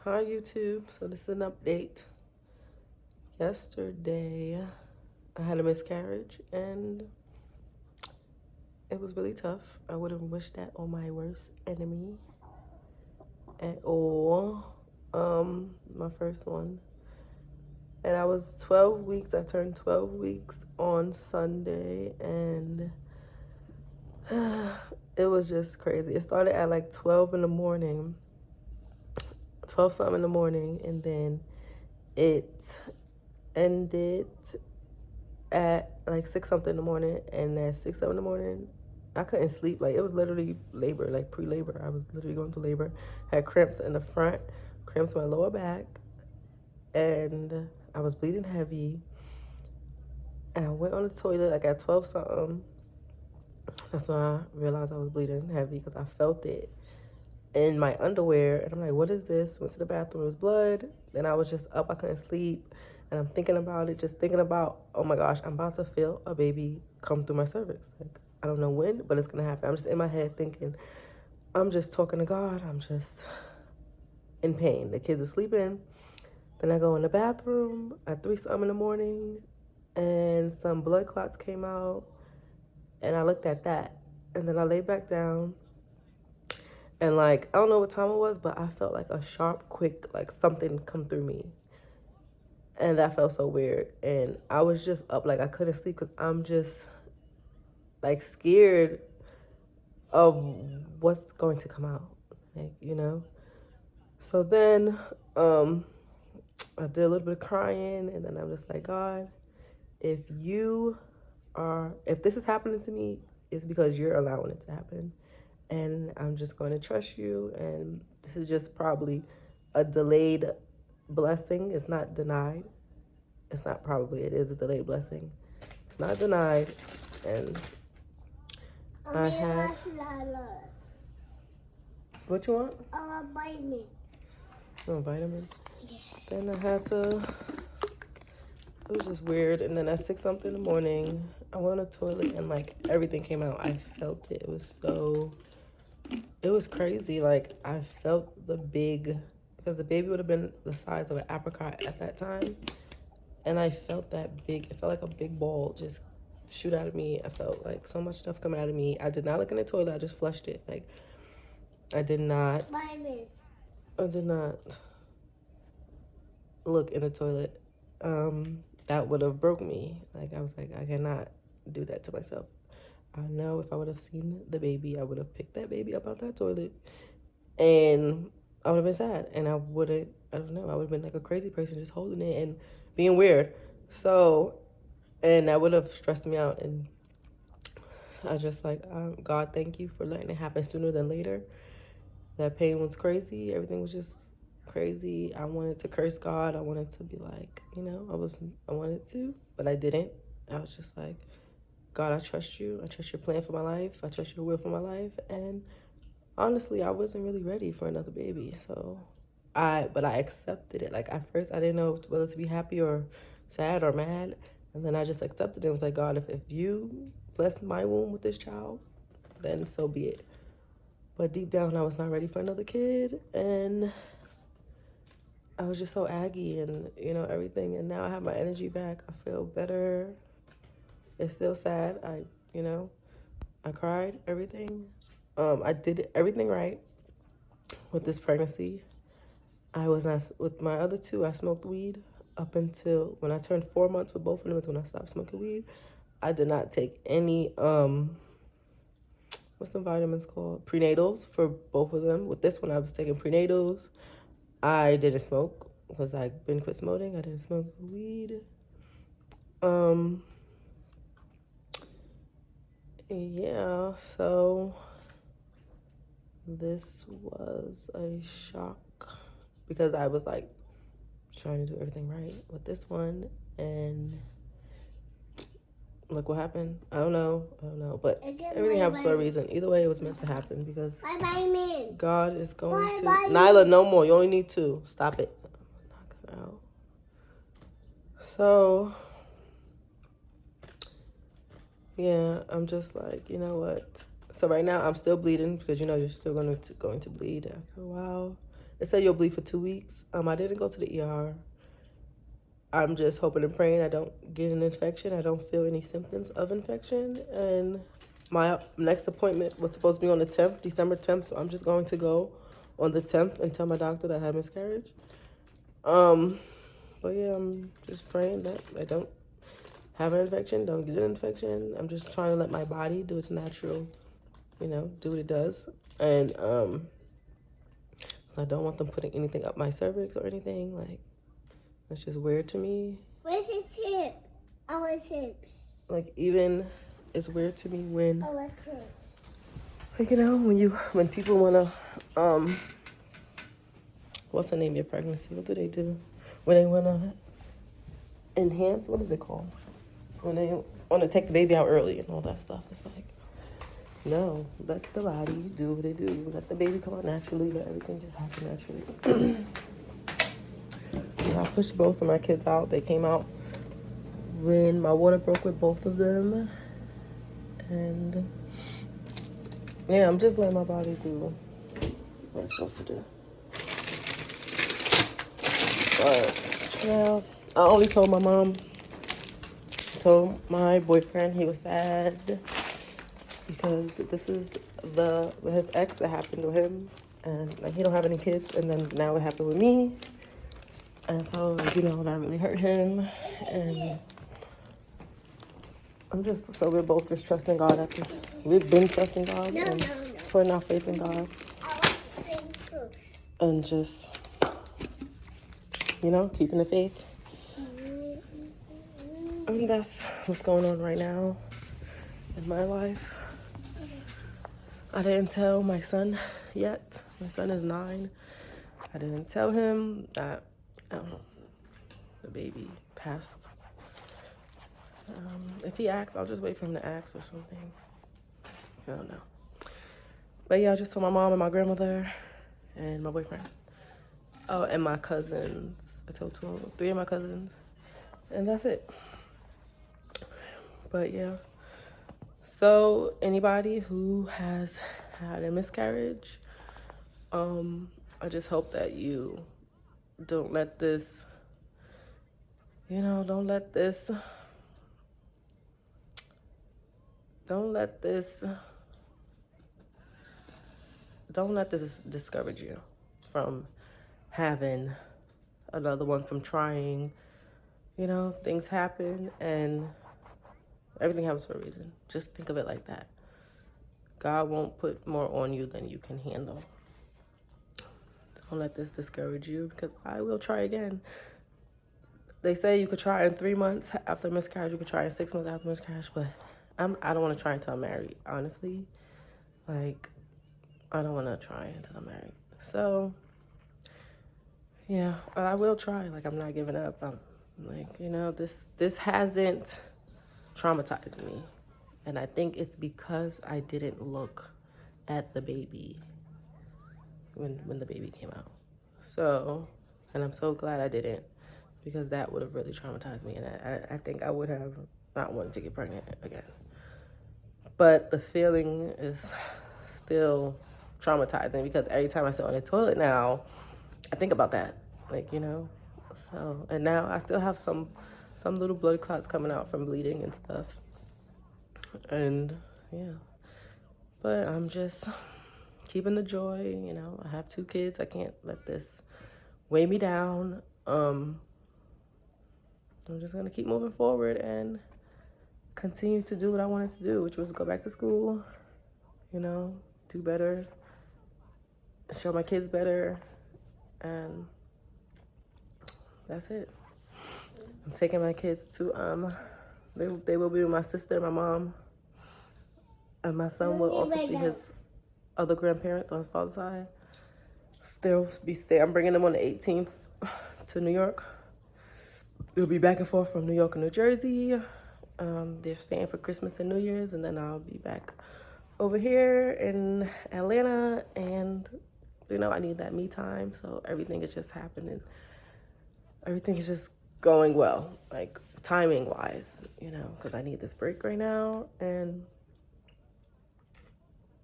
Hi YouTube. So this is an update. Yesterday I had a miscarriage and it was really tough. I would have wished that on my worst enemy at all. My first one. And I was 12 weeks. I turned 12 weeks on Sunday and it was just crazy. It started at like 12 in the morning. 12 something in the morning, and then it ended at like 6 something in the morning, and at 6 7 in the morning I couldn't sleep. Like, it was literally labor, like pre-labor. I was literally going through labor. Had cramps in the front, cramps in my lower back, and I was bleeding heavy. And I went on the toilet like at 12 something. That's when I realized I was bleeding heavy because I felt it in my underwear, and I'm like, what is this? Went to the bathroom, it was blood. Then I was just up, I couldn't sleep, and I'm thinking about it, just thinking about, oh my gosh, I'm about to feel a baby come through my cervix. Like, I don't know when, but it's gonna happen. I'm just in my head thinking, I'm just talking to God, I'm just in pain. The kids are sleeping. Then I go in the bathroom at 3 something in the morning, and some blood clots came out, and I looked at that, and then I laid back down. And like, I don't know what time it was, but I felt like a sharp, quick, like something come through me. And that felt so weird. And I was just up, like I couldn't sleep because I'm just like scared of what's going to come out. Like. So then I did a little bit of crying, and then I'm just like, God, if this is happening to me, it's because you're allowing it to happen. And I'm just going to trust you. And this is just probably a delayed blessing. It's not denied. It's not probably, it is a delayed blessing. It's not denied. And I had... What you want? A vitamin. Oh, vitamin? Yes. Then I had to... It was just weird. And then at 6 something in the morning, I went on the toilet and like everything came out. I felt it. It was crazy. Like, I felt because the baby would have been the size of an apricot at that time. And I felt it felt like a big ball just shoot out of me. I felt like so much stuff come out of me. I did not look in the toilet. I just flushed it. Like, I did not look in the toilet. That would have broke me. Like, I was like, I cannot do that to myself. I know if I would have seen the baby, I would have picked that baby up out that toilet, and I would have been sad, and I would have been like a crazy person just holding it and being weird. So, and that would have stressed me out, and I just like, God, thank you for letting it happen sooner than later. That pain was crazy. Everything was just crazy. I wanted to curse God. I wanted to be like, I wanted to, but I didn't. I was just like, God, I trust you. I trust your plan for my life. I trust your will for my life. And honestly, I wasn't really ready for another baby. But I accepted it. Like, at first, I didn't know whether to be happy or sad or mad. And then I just accepted it. I was like, God, if you bless my womb with this child, then so be it. But deep down, I was not ready for another kid. And I was just so aggy and, everything. And now I have my energy back. I feel better. It's still sad. I cried, everything. I did everything right with this pregnancy. I was not, with my other two, I smoked weed up until when I turned 4 months with both of them is when I stopped smoking weed. I did not take any, what's the vitamins called? Prenatals for both of them. With this one, I was taking prenatals. I didn't smoke because I'd been quit smoking. I didn't smoke weed. Yeah, so this was a shock because I was like trying to do everything right with this one, and look what happened. I don't know, but everything happens for a reason. Either way, it was meant to happen because God is going to... Nyla, no more. You only need 2. Stop it. Knock it out. So, yeah, I'm just like, you know what? So right now, I'm still bleeding because, you're still going to bleed after a while. It said you'll bleed for 2 weeks. I didn't go to the ER. I'm just hoping and praying I don't get an infection. I don't feel any symptoms of infection. And my next appointment was supposed to be on the 10th, December 10th. So I'm just going to go on the 10th and tell my doctor that I had miscarriage. But yeah, I'm just praying that I don't have an infection, don't get an infection. I'm just trying to let my body do its natural, do what it does. And I don't want them putting anything up my cervix or anything. Like, that's just weird to me. Where's his hip? Our hips. Like, even it's weird to me when, Our hips. like, when people want to, what's the name of your pregnancy? What do they do? When they want to enhance, what is it called? When they want to take the baby out early and all that stuff. It's like, no, let the body do what it do. Let the baby come out naturally. Let everything just happen naturally. I pushed both of my kids out. They came out when my water broke with both of them. And yeah, I'm just letting my body do what it's supposed to do. But yeah, I only told my mom, told my boyfriend he was sad because this is with his ex, it happened to him, and like, he don't have any kids, and then now it happened with me. And so, that really hurt him. And so we're both just trusting God at this. We've been trusting God and putting our faith in God. And just, keeping the faith. And that's what's going on right now in my life. I didn't tell my son yet. My son is 9. I didn't tell him that the baby passed. If he asks, I'll just wait for him to ask or something. I don't know. But yeah, I just told my mom and my grandmother and my boyfriend. Oh, and my cousins. I told 3 of my cousins. And that's it. But yeah. So anybody who has had a miscarriage, I just hope that you don't let this, don't let this discourage you from having another one, from trying. Things happen and everything happens for a reason. Just think of it like that. God won't put more on you than you can handle. Don't let this discourage you, because I will try again. They say you could try in 3 months after miscarriage. You could try in 6 months after miscarriage, but I don't want to try until I'm married, honestly. Like, I don't want to try until I'm married. So, yeah, I will try. Like, I'm not giving up. I'm like, this hasn't traumatized me. And I think it's because I didn't look at the baby when the baby came out. So, and I'm so glad I didn't, because that would have really traumatized me. And I think I would have not wanted to get pregnant again. But the feeling is still traumatizing, because every time I sit on the toilet now, I think about that. Like, so, and now I still have some little blood clots coming out from bleeding and stuff. And yeah, but I'm just keeping the joy. I have 2 kids. I can't let this weigh me down. I'm just gonna keep moving forward and continue to do what I wanted to do, which was go back to school, do better, show my kids better, and that's it. I'm taking my kids to they will be with my sister, my mom, and my son will also see his other grandparents on his father's side. I'm bringing them on the 18th to New York. They'll be back and forth from New York and New Jersey. They're staying for Christmas and New Year's, and then I'll be back over here in Atlanta. And I need that me time, so everything is just happening. Everything is just going well, like timing wise, because I need this break right now. And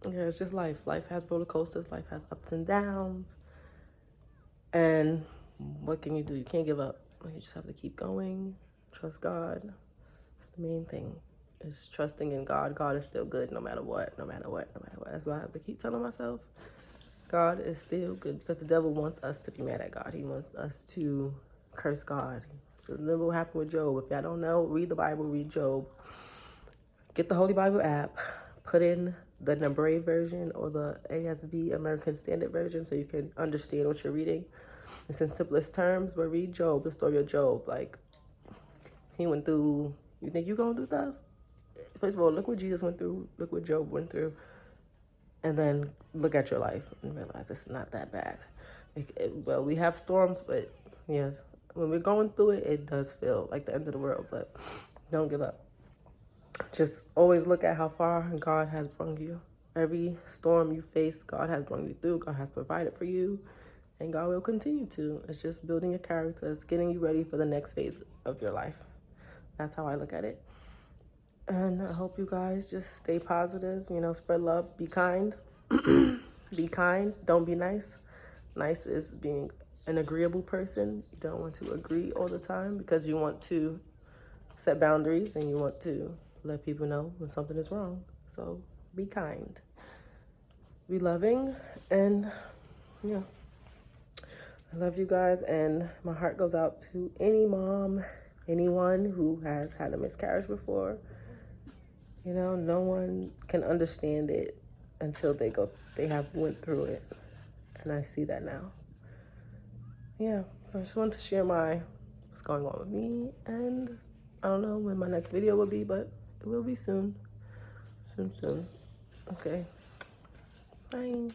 yeah, it's just life. Life has roller coasters. Life has ups and downs. And what can you do? You can't give up. You just have to keep going. Trust God. That's the main thing. Is trusting in God. God is still good no matter what, no matter what, no matter what. That's why I have to keep telling myself, God is still good, because the devil wants us to be mad at God. He wants us to curse God. So remember what happened with Job. If y'all don't know, read the Bible, read Job. Get the Holy Bible app, put in the Nabre version or the ASV, American Standard Version, so you can understand what you're reading. It's in simplest terms, but read Job, the story of Job. Like, he went through, you think you're going through stuff? First of all, look what Jesus went through, look what Job went through, and then look at your life and realize it's not that bad. Well, we have storms, but yes, when we're going through it, it does feel like the end of the world, but don't give up. Just always look at how far God has brought you. Every storm you face, God has brought you through. God has provided for you, and God will continue to. It's just building your character. It's getting you ready for the next phase of your life. That's how I look at it. And I hope you guys just stay positive, spread love, be kind. Be kind, don't be nice. Nice is being an agreeable person. You don't want to agree all the time because you want to set boundaries and you want to let people know when something is wrong. So be kind, be loving, and yeah. I love you guys, and my heart goes out to any mom, anyone who has had a miscarriage before. No one can understand it until they have went through it, and I see that now. Yeah, so I just wanted to share what's going on with me, and I don't know when my next video will be, but it will be soon. Soon. Okay. Bye.